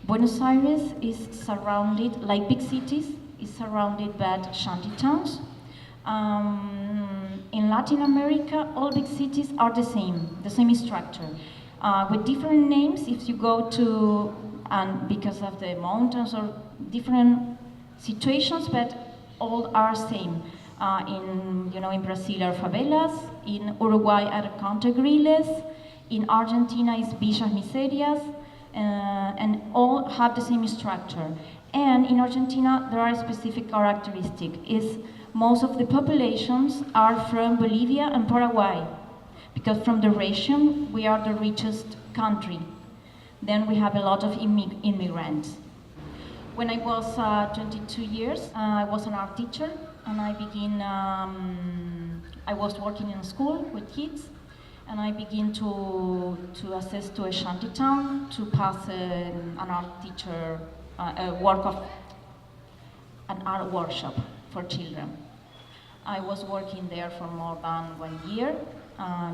Buenos Aires is surrounded, like big cities, is surrounded by shanty towns. In Latin America, all big cities are the same structure. With different names if you go to, and because of the mountains or different situations, but all are same. In Brazil are favelas, in Uruguay are cantegriles, in Argentina is villas miserias, and all have the same structure. And in Argentina there are specific characteristics. Is most of the populations are from Bolivia and Paraguay, because from the region we are the richest country. Then we have a lot of immigrants. When I was 22 years, I was an art teacher, and I was working in a school with kids, and I began to access to a shanty town to pass an art teacher, an art workshop for children. I was working there for more than 1 year,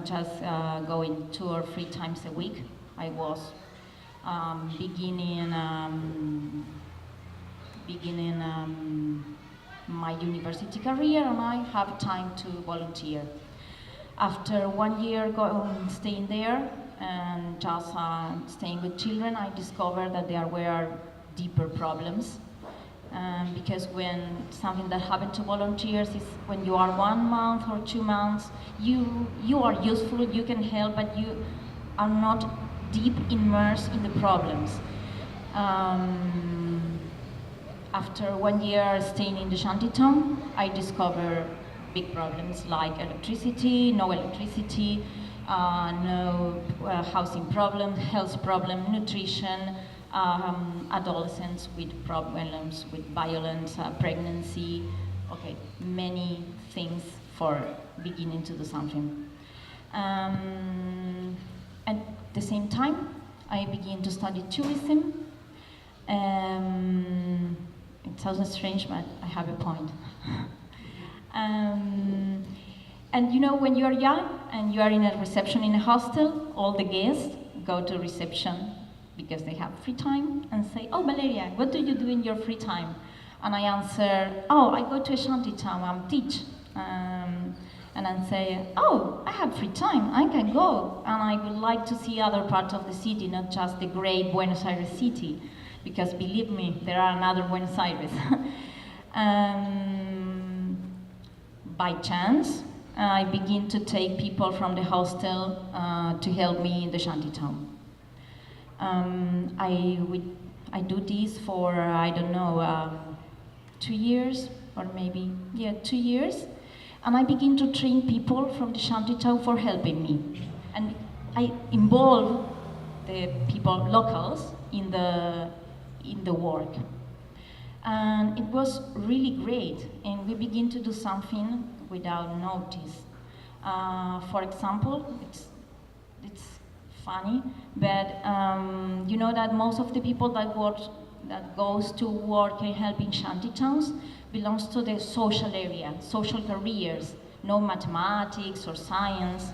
just going 2 or 3 times a week. I was beginning my university career, and I have time to volunteer. After 1 year staying there and just staying with children, I discovered that there were deeper problems. Because when something that happened to volunteers is when you are 1 month or 2 months, you are useful, you can help, but you are not deep immersed in the problems. After 1 year staying in the shantytown, I discovered big problems like electricity, no housing problems, health problems, nutrition, adolescents with problems with violence, pregnancy, many things for beginning to do something. At the same time, I began to study tourism. It sounds strange, but I have a point. And when you are young and you are in a reception in a hostel, all the guests go to reception because they have free time and say, "Oh, Valeria, what do you do in your free time?" And I answer, "Oh, I go to a shanty town, I teach." And I say, "Oh, I have free time, I can go. And I would like to see other parts of the city, not just the great Buenos Aires city. Because believe me, there are another Buenos Aires." By chance, I begin to take people from the hostel to help me in the shantytown. I do this for, 2 years, or maybe, 2 years. And I begin to train people from the shantytown for helping me. And I involve the people, locals, in the work. And it was really great, and we begin to do something without notice. For example, it's funny, but you know that most of the people that goes to work and help in shantytowns belongs to the social area, social careers, no mathematics or science.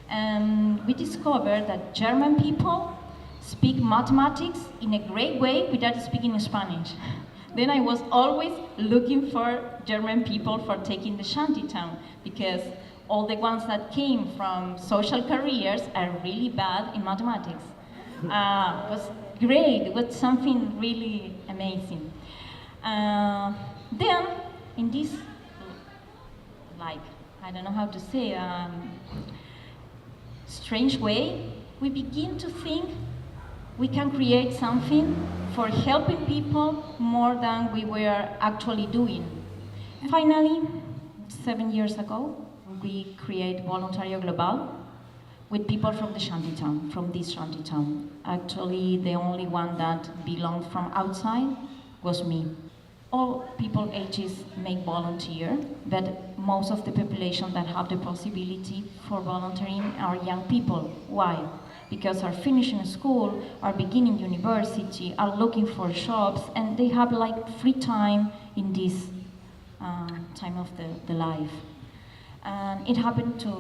And we discovered that German people speak mathematics in a great way without speaking Spanish. Then I was always looking for German people for taking the shantytown, because all the ones that came from social careers are really bad in mathematics. It was great, it was something really amazing. Then, in this, I don't know how to say, strange way, we begin to think we can create something for helping people more than we were actually doing. Finally, 7 years ago, we create Voluntario Global with people from the shantytown, from this shantytown. Actually, the only one that belonged from outside was me. All people ages make volunteer, but most of the population that have the possibility for volunteering are young people. Why? Because are finishing school, are beginning university, are looking for jobs, and they have free time in this time of the life. And it happened to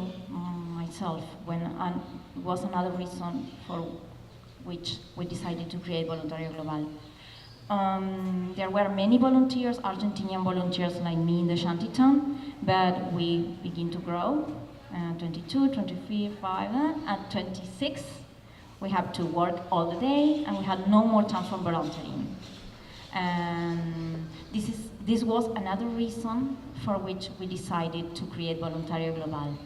myself when it was another reason for which we decided to create Voluntario Global. There were many volunteers, Argentinian volunteers like me in the shantytown, but we begin to grow. 22, 23, 5, at 26, we have to work all the day, and we had no more time for volunteering. And this was another reason for which we decided to create Voluntario Global.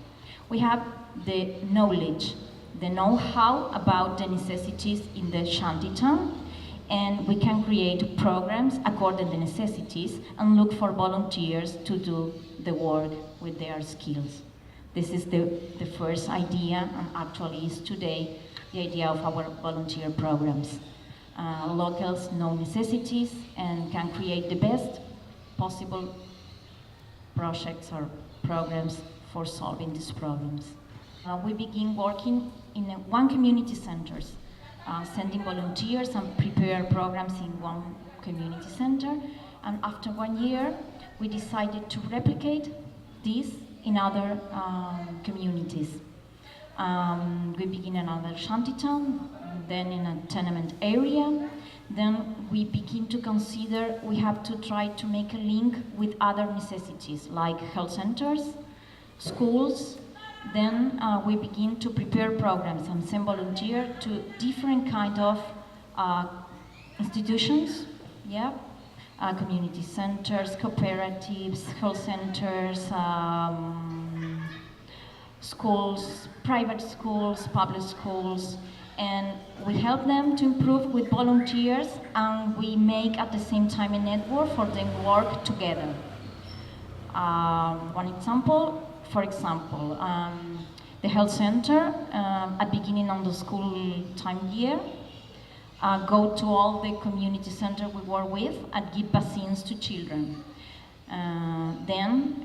We have the knowledge, the know-how about the necessities in the shantytown, and we can create programs according to the necessities and look for volunteers to do the work with their skills. This is the first idea, and actually is today the idea of our volunteer programs. Locals know necessities and can create the best possible projects or programs for solving these problems. We begin working in one community centers, sending volunteers and prepare programs in one community center. And after 1 year, we decided to replicate this in other communities. We begin in another shantytown, then in a tenement area. Then we begin to consider we have to try to make a link with other necessities like health centers, schools. Then we begin to prepare programs and send volunteers to different kind of institutions, community centers, cooperatives, health centers, schools, private schools, public schools, and we help them to improve with volunteers, and we make at the same time a network for them to work together. One example, for example, the health center at beginning of the school time year go to all the community center we work with and give vaccines to children. Then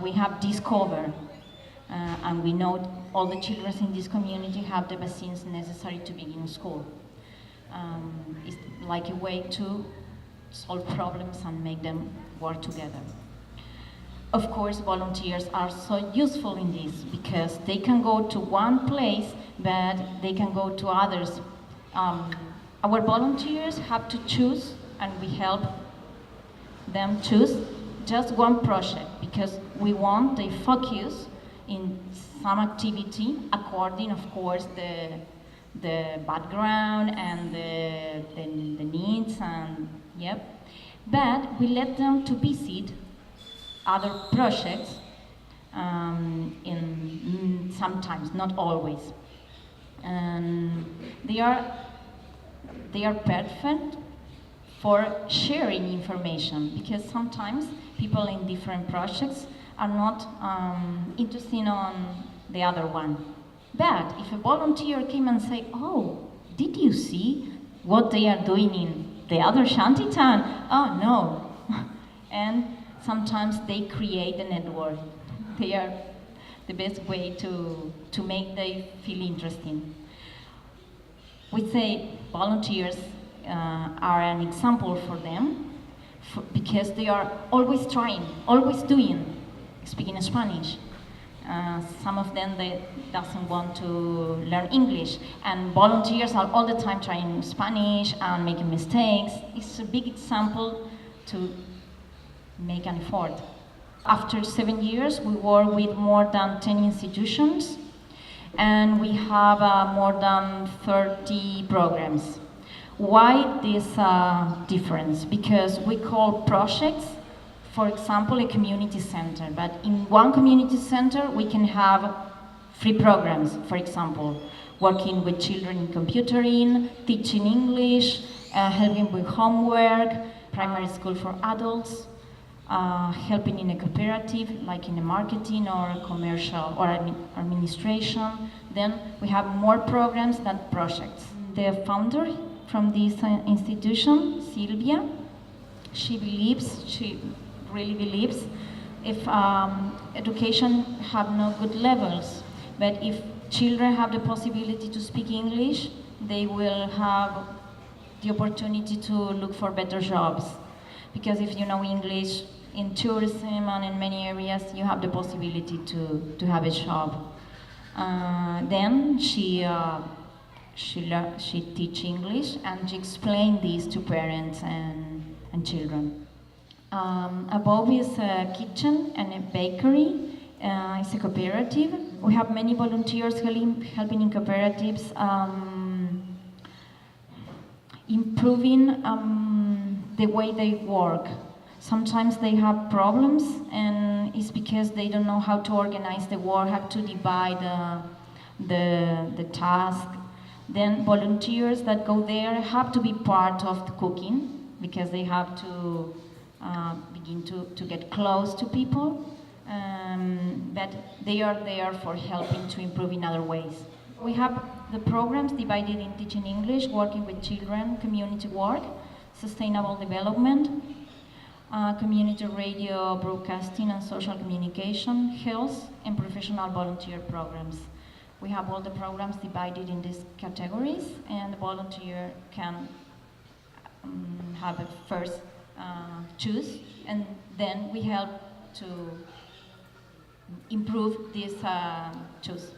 we have Discover, and we know all the children in this community have the vaccines necessary to begin school. It's like a way to solve problems and make them work together. Of course, volunteers are so useful in this because they can go to one place, but they can go to others. Our volunteers have to choose, and we help them choose just one project because we want they focus in some activity according, of course, the background and the needs, and but we let them to visit other projects in sometimes, not always, and they are perfect for sharing information because sometimes people in different projects are not interested on the other one. But if a volunteer came and say, "Oh, did you see what they are doing in the other shantytown?" "Oh, no." And sometimes they create a network. They are the best way to make them feel interesting. We say volunteers are an example for them because they are always trying, always doing, speaking Spanish. Some of them they doesn't want to learn English, and volunteers are all the time trying Spanish and making mistakes. It's a big example to make an effort. After 7 years, we work with more than 10 institutions, and we have more than 30 programs. Why this difference? Because we call projects, for example, a community center, but in one community center we can have 3 programs, for example, working with children in computering, teaching English, helping with homework, primary school for adults, helping in a cooperative, like in a marketing or commercial or administration. Then we have more programs than projects. The founder from this institution, Sylvia, she really believes if education have no good levels, but if children have the possibility to speak English, they will have the opportunity to look for better jobs. Because if you know English, in tourism and in many areas, you have the possibility to have a job. Then she She teach English and she explained this to parents and children. Above is a kitchen and a bakery. It's a cooperative. We have many volunteers helping in cooperatives, improving the way they work. Sometimes they have problems, and it's because they don't know how to organize the work, how to divide the task. Then volunteers that go there have to be part of the cooking, because they have to begin to get close to people. But they are there for helping to improve in other ways. We have the programs divided in teaching English, working with children, community work, sustainable development, community radio broadcasting and social communication, health, and professional volunteer programs. We have all the programs divided in these categories, and the volunteer can have a first choose, and then we help to improve this choose.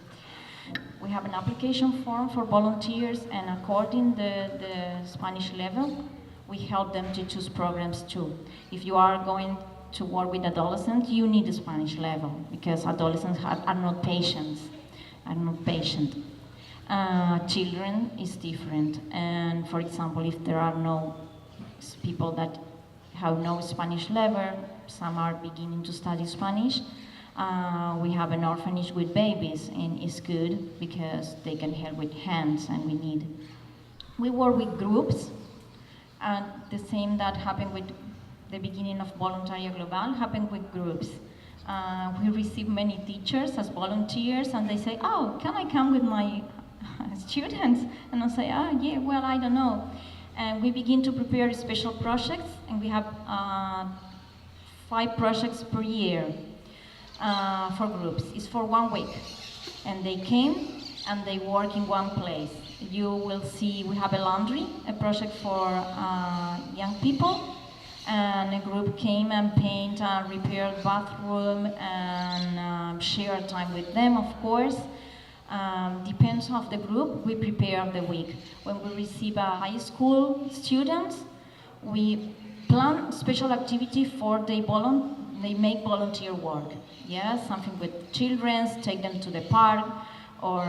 We have an application form for volunteers, and according the Spanish level, we help them to choose programs too. If you are going to work with adolescents, you need a Spanish level, because adolescents are not patient. Children is different, and for example, if there are no people that have no Spanish level, some are beginning to study Spanish. We have an orphanage with babies, and it's good because they can help with hands, and we work with groups, and the same that happened with the beginning of Voluntario Global happened with groups. We receive many teachers as volunteers, and they say, "Oh, can I come with my students?" And I say, yeah, well, I don't know. And we begin to prepare special projects, and we have 5 projects per year for groups. It's for 1 week, and they came and they work in one place. You will see we have a laundry, a project for young people, and a group came and paint and repaired bathroom and share time with them, of course. Depends of the group, we prepare the week. When we receive a high school students, we plan special activity for they make volunteer work. Yeah, something with children, take them to the park, or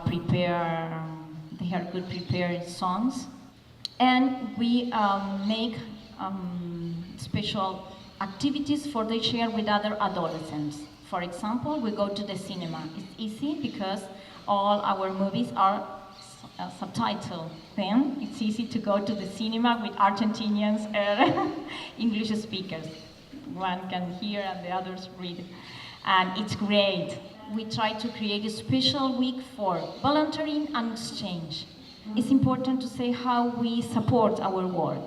prepare, they are good prepared songs. And we make special activities for they share with other adolescents. For example, we go to the cinema. It's easy because all our movies are subtitled. Then it's easy to go to the cinema with Argentinians and English speakers. One can hear and the others read. And it's great. We try to create a special week for volunteering and exchange. It's important to say how we support our work.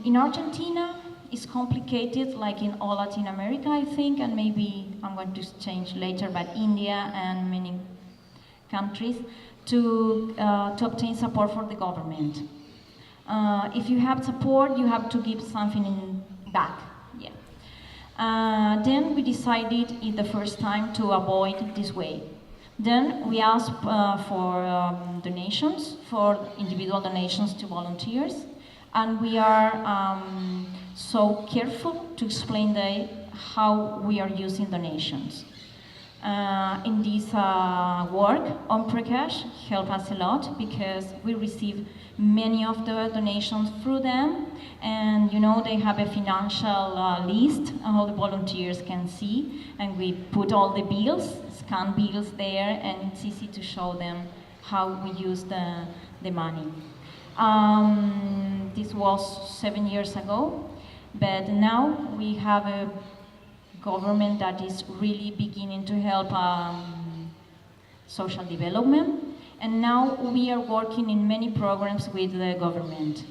In Argentina, it's complicated, like in all Latin America, I think, and maybe I'm going to change later, but India and many countries, to obtain support for the government. If you have support, you have to give something back. Yeah. Then we decided in the first time to avoid this way. Then we asked for donations, for individual donations to volunteers, and we are so careful to explain how we are using donations. In this work, Omprakash helped us a lot because we receive many of the donations through them, and they have a financial list all the volunteers can see, and we put all the bills, scan bills there, and it's easy to show them how we use the money. This was 7 years ago, but now we have a government that is really beginning to help social development, and now we are working in many programs with the government.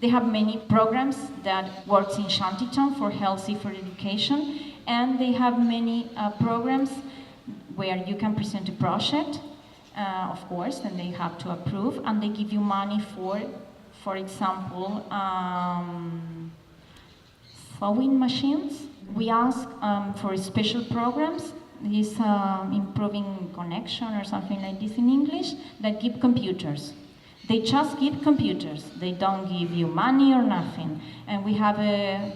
They have many programs that works in shantytown for healthy for education, and they have many programs where you can present a project, of course, and they have to approve, and they give you money for example, sewing machines. We ask for special programs this improving connection or something like this in English that give computers. They just give computers. They don't give you money or nothing. And we have a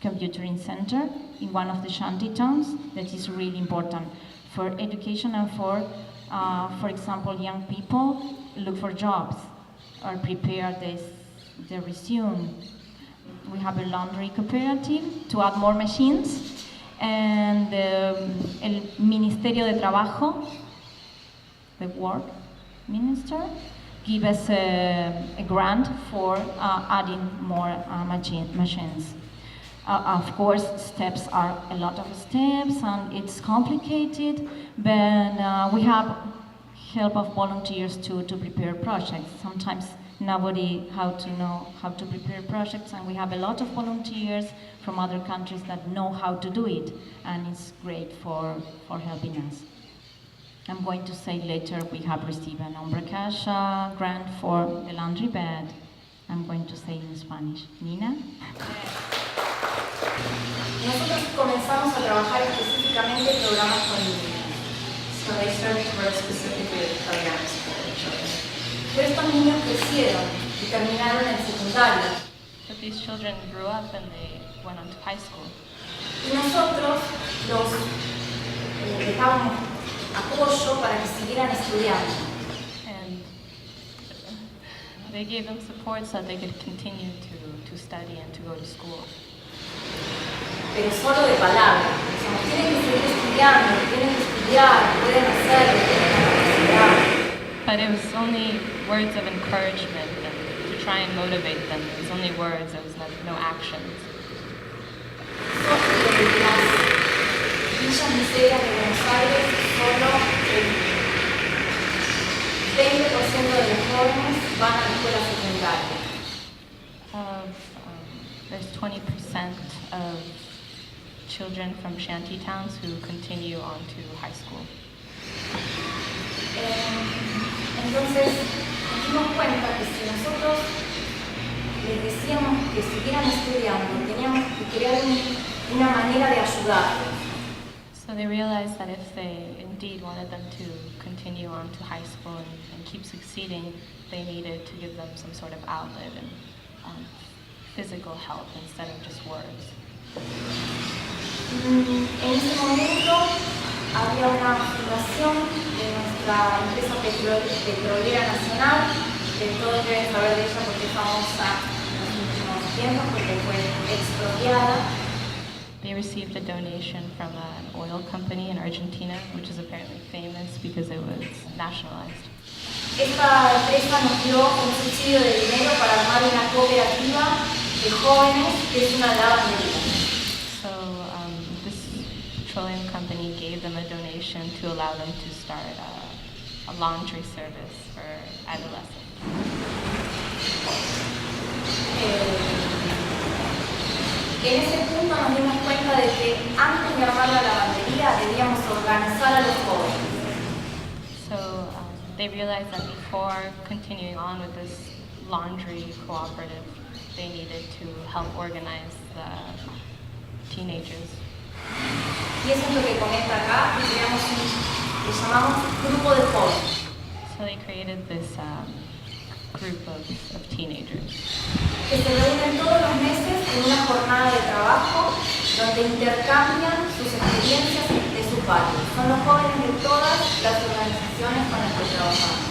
computing center in one of the shanty towns that is really important for education and for example, young people look for jobs or prepare their resume. We have a laundry cooperative to add more machines, and el Ministerio de Trabajo, the work minister, give us a grant for adding more machines. Of course, steps are a lot of steps, and it's complicated, but we have help of volunteers to prepare projects. Sometimes nobody know how to prepare projects, and we have a lot of volunteers from other countries that know how to do it, and it's great for helping us. I'm going to say later we have received an Omprakash grant for the laundry bed. I'm going to say in Spanish. Nina? Nosotros comenzamos a trabajar específicamente en programas con niños. So they started to work specifically with programs for children. Pero estos niños crecieron y terminaron el secundario. But these children grew up and they went on to high school. Y nosotros los dábamos apoyo para que siguieran estudiando. And they gave them support so that they could continue to study and to go to school. Pero solo de palabra. O sea, tienen que seguir estudiando, tienen que estudiar, pueden hacerlo, tienen la capacidad. But it was only words of encouragement and to try and motivate them. It was only words, there was no actions. Las villas miserias de Buenos Aires, solo el 20% de los jóvenes van a la escuela secundaria. There's 20% of children from shanty towns who continue on to high school. Entonces, nos dimos cuenta que si nosotros les decíamos que siguieran estudiando, teníamos que crear una manera de ayudarlos. So they realized that if they indeed wanted them to continue on to high school and keep succeeding, they needed to give them some sort of outlet and physical help instead of just words. En ese momento había una fundación de nuestra empresa petrolera nacional, que todos deben saber de ella porque es famosa en los últimos tiempos porque fue expropiada. They received a donation from an oil company in Argentina, which is apparently famous because it was nationalized. Esta empresa nos dio un subsidio de dinero para armar una cooperativa de jóvenes que es una lavandería. So this petroleum company gave them a donation to allow them to start a laundry service for adolescents. En ese punto nos dimos cuenta de que antes de armar la lavandería debíamos organizar a los jóvenes. So they realized that before continuing on with this laundry cooperative, they needed to help organize the teenagers. Y eso es lo que comenta acá, y creamos le llamamos grupo de jóvenes. So they created this group of teenagers. Que se reúnen todos los meses en una jornada de trabajo donde intercambian sus experiencias de su barrio. Son los jóvenes de todas las organizaciones con las que trabajamos.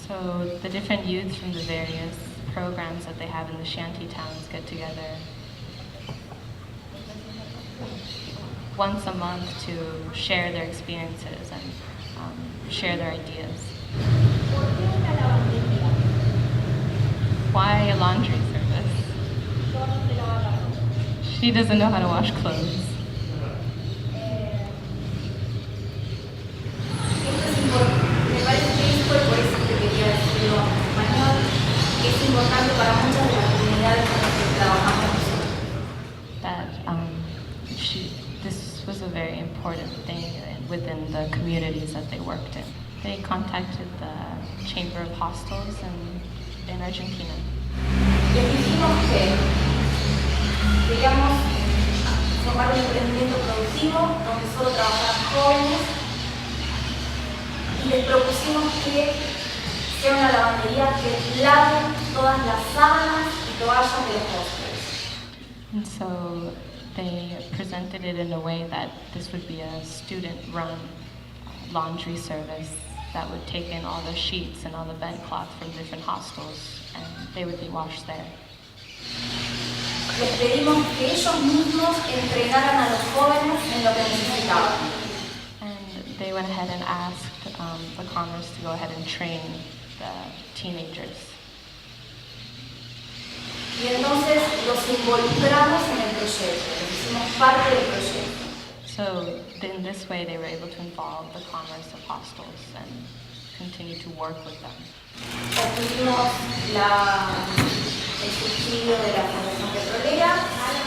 So the different youths from the various programs that they have in the shanty towns get together once a month to share their experiences and share their ideas. Why a laundry service? She doesn't know how to wash clothes. Me parece que esto, por eso que quería decirlo en español, es importante para muchas de las comunidades con las que trabajamos nosotros. That this was a very important thing within the communities that they worked in. They contacted the Chamber of Hostels in Argentina. Les dijimos que queríamos formar un emprendimiento productivo donde solo trabajaran jóvenes y les propusimos que sea una lavandería que lave todas las sábanas y toallas de los hostels. And so they presented it in a way that this would be a student-run laundry service that would take in all the sheets and all the bedcloth from different hostels, and they would be washed there. Les pedimos que ellos mismos entrenaran a los jóvenes en lo que necesitaban. And they went ahead and asked the commerce to go ahead and train the teenagers. Y entonces los involucramos en el proyecto, los hicimos parte del proyecto. So in this way, they were able to involve the commerce of hostels and continue to work with them. Obtuvimos el subsidio de la Fundación Petrolera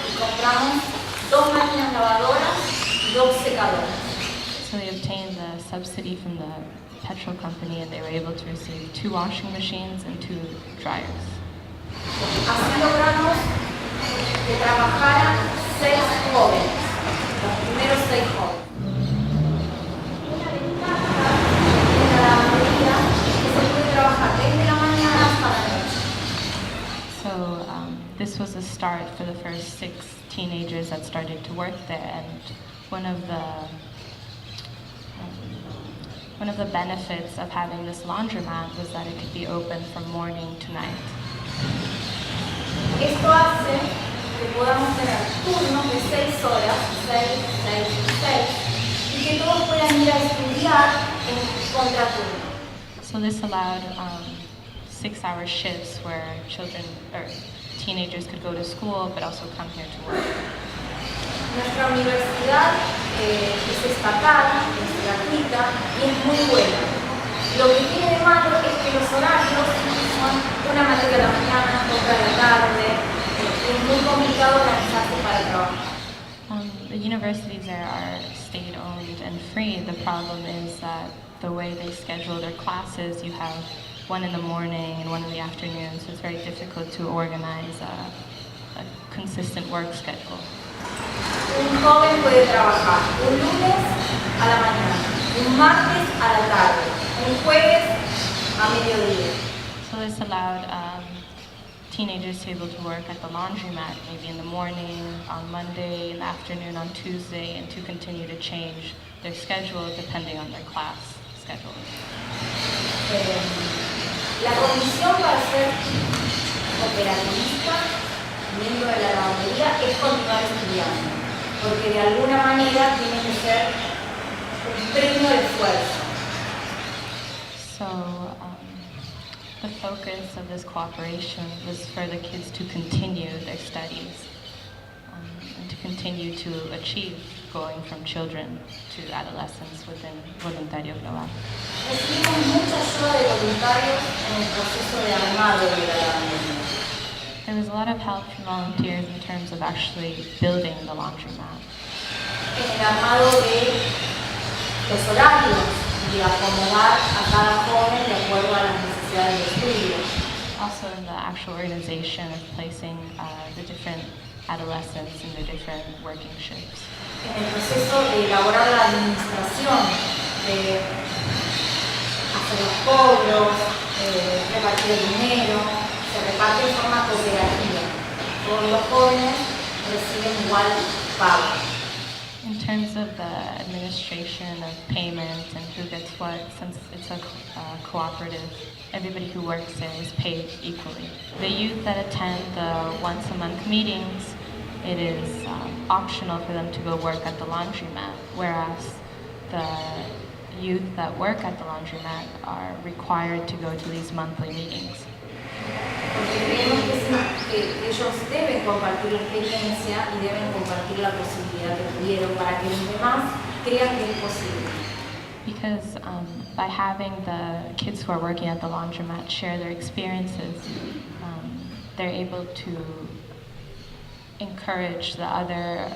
y compramos 2 máquinas lavadoras y 2 secadoras. So they obtained the subsidy from the petrol company, and they were able to receive 2 washing machines and 2 dryers. Así logramos que trabajaran 6 jóvenes, los primeros 6 jóvenes. Una ventaja de la lavandería es que se puede trabajar desde la mañana hasta la noche. So this was a start for the first 6 teenagers that started to work there, and one of the benefits of having this laundromat was that it could be open from morning to night. Esto hace que podamos tener turnos de 6 horas, 6, 6, 6, y que todos puedan ir a estudiar en contraturno. So this allowed 6-hour shifts where teenagers could go to school but also come here to work. Nuestra universidad es estatal, es gratuita y es muy buena. Lo que tiene de malo es que los horarios son una materia de la mañana, otra de la tarde, es muy complicado organizarse para trabajar. The universities there are state-owned and free. The problem is that the way they schedule their classes, you have one in the morning and one in the afternoon, so it's very difficult to organize a consistent work schedule. Un joven puede trabajar un lunes a la mañana, un martes a la tarde, un jueves a mediodía. So this allowed teenagers to be able to work at the laundromat maybe in the morning, on Monday, in the afternoon, on Tuesday, and to continue to change their schedule depending on their class schedule. La condición para ser operativista, miembro de la lavandería, es continuar estudiando, porque de alguna manera tiene que ser un premio de esfuerzo. So the focus of this cooperation was for the kids to continue their studies and to continue to achieve going from children to adolescents within Voluntario Global. Recibimos mucha ayuda de voluntarios en el proceso de armado de la lavandería. There was a lot of help from volunteers in terms of actually building the laundromat. En el armado de los horarios y acomodar a cada joven de acuerdo a las necesidades de estudio. Also in the actual organization of placing the different adolescents in their different working shifts. En el proceso de elaborar la administración, de hacer los cobros, repartir el dinero, se reparte de forma cooperativa. Todos los jóvenes reciben igual pago. In terms of the administration of payment and who gets what, since it's a cooperative, everybody who works there is paid equally. The youth that attend the once-a-month meetings, it is optional for them to go work at the laundromat, whereas the youth that work at the laundromat are required to go to these monthly meetings. Porque creemos que ellos deben compartir la experiencia y deben compartir la posibilidad que tuvieron para que los demás crean que es posible. Because by having the kids who are working at the laundromat share their experiences, they're able to encourage the other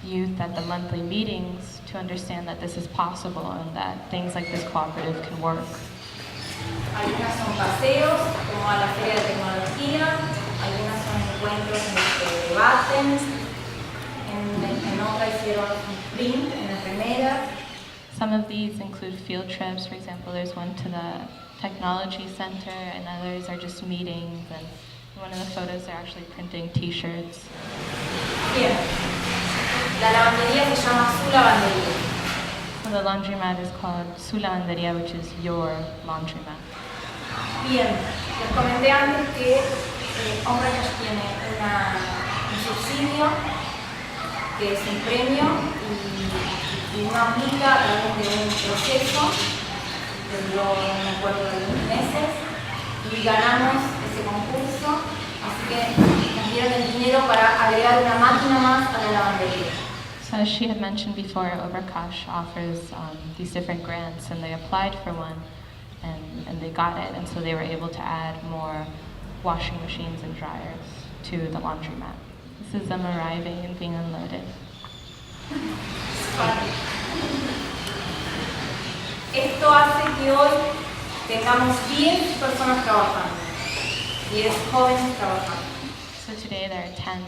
youth at the monthly meetings to understand that this is possible and that things like this cooperative can work. Algunas son paseos, como a la Feria de Tecnología, algunas son encuentros en los que debaten, en otra hicieron un print en las remeras. Some of these include field trips. For example, there's one to the technology center, and others are just meetings. And in one of the photos, they're actually printing T-shirts. Bien, la lavandería se llama Su Lavandería. So the laundromat is called Su Lavandería, which is your laundromat. Bien, les comenté antes que Omprakash tiene un subsidio, que es un premio, y uno aplica a través de un proceso, que duró, no me acuerdo, de algunos meses, y ganamos ese concurso, así que nos dieron el dinero para agregar una máquina más a la lavandería. So as she had mentioned before, Omprakash offers these different grants, and they applied for one, and they got it, and so they were able to add more washing machines and dryers to the laundromat. This is them arriving and being unloaded. Esto hace que hoy tengamos 10 personas trabajando, 10 jóvenes trabajando. So today there are 10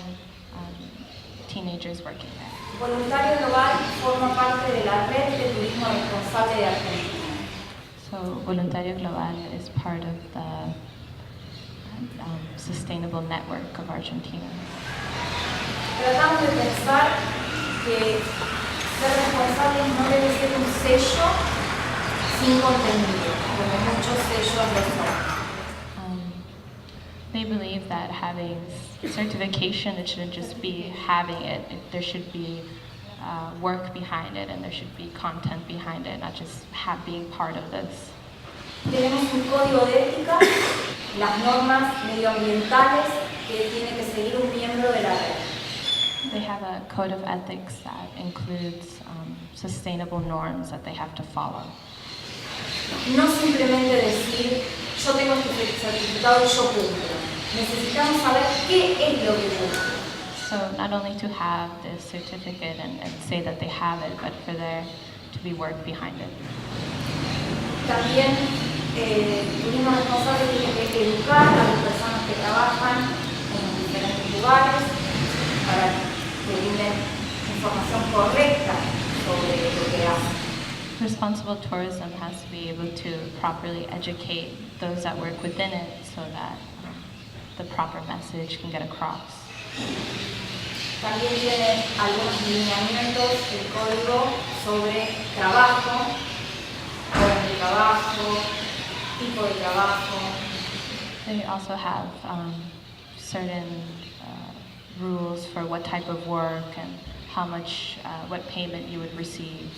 teenagers working there. Voluntario Global forma parte de la red de turismo responsable de Argentina. So Voluntario Global is part of the sustainable network of Argentina. Tratamos de pensar que ser responsables no debe ser un sello sin contenido, como muchos sellos lo son. They believe that having certification, it shouldn't just be having it. There should be work behind it, and there should be content behind it, not just being part of this. Tenemos un código de ética, las normas medioambientales que tiene que seguir un miembro de la red. They have a code of ethics that includes sustainable norms that they have to follow. No simplemente decir, yo tengo este certificado y yo cumplo. Necesitamos saber qué es lo que cumple. So not only to have this certificate and say that they have it, but for there to be work behind it. También turismo responsable tiene que educar a las personas que trabajan en los diferentes lugares para que brinden información correcta sobre lo que hacen. Responsible tourism has to be able to properly educate those that work within it so that the proper message can get across. También tiene algunos lineamientos el código sobre trabajo, horas de trabajo, tipo de trabajo. They also have certain rules for what type of work and how much, what payment you would receive.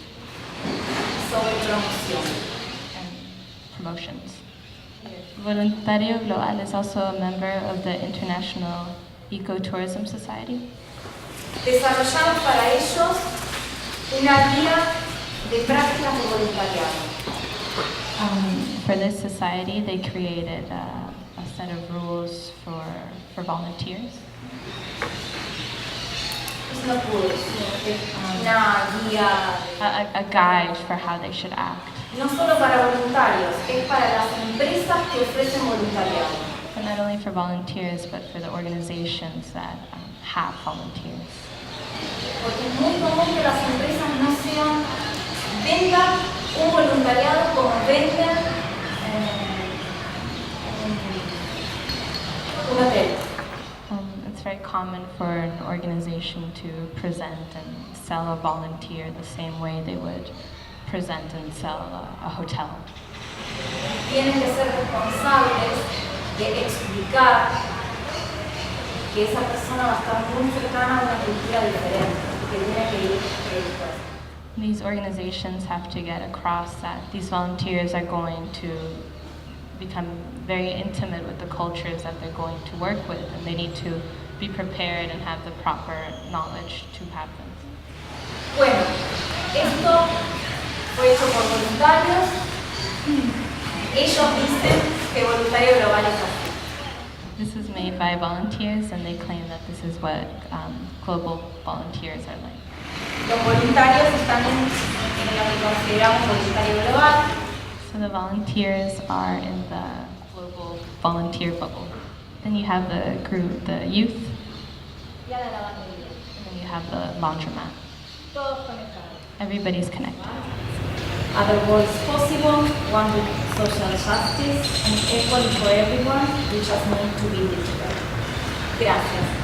Sobre promoción. And promotions. Voluntario Global is also a member of the International Ecotourism Society. Desarrollamos para ellos una guía de prácticas de voluntariado. For this society, they created a set of rules for volunteers. No puedo decir, una guía. A guide for how they should act. No solo para voluntarios, es para las empresas que ofrecen voluntariado. But not only for volunteers, but for the organizations that have volunteers. Porque es muy común que las empresas no sean, vendan un voluntariado como venden un hotel. It's very common for an organization to present and sell a volunteer the same way they would present and sell a hotel. Tienen que ser responsables de explicar que esa persona va a estar muy cercana a una cultura diferente, que tiene que ir después. These organizations have to get across that these volunteers are going to become very intimate with the cultures that they're going to work with, and they need to be prepared and have the proper knowledge to have them. Bueno, esto fue hecho por voluntarios. Ellos dicen que Voluntario Global es así. This is made by volunteers, and they claim that this is what global volunteers are like. Los voluntarios están en lo que consideramos Voluntario Global. So the volunteers are in the global volunteer bubble. Then you have the group, the youth, Y a la lavandería. and then you have the laundromat. Todos conectados. Everybody's connected. Other worlds possible, one with social justice and equality for everyone, we just need to be digital. Gracias.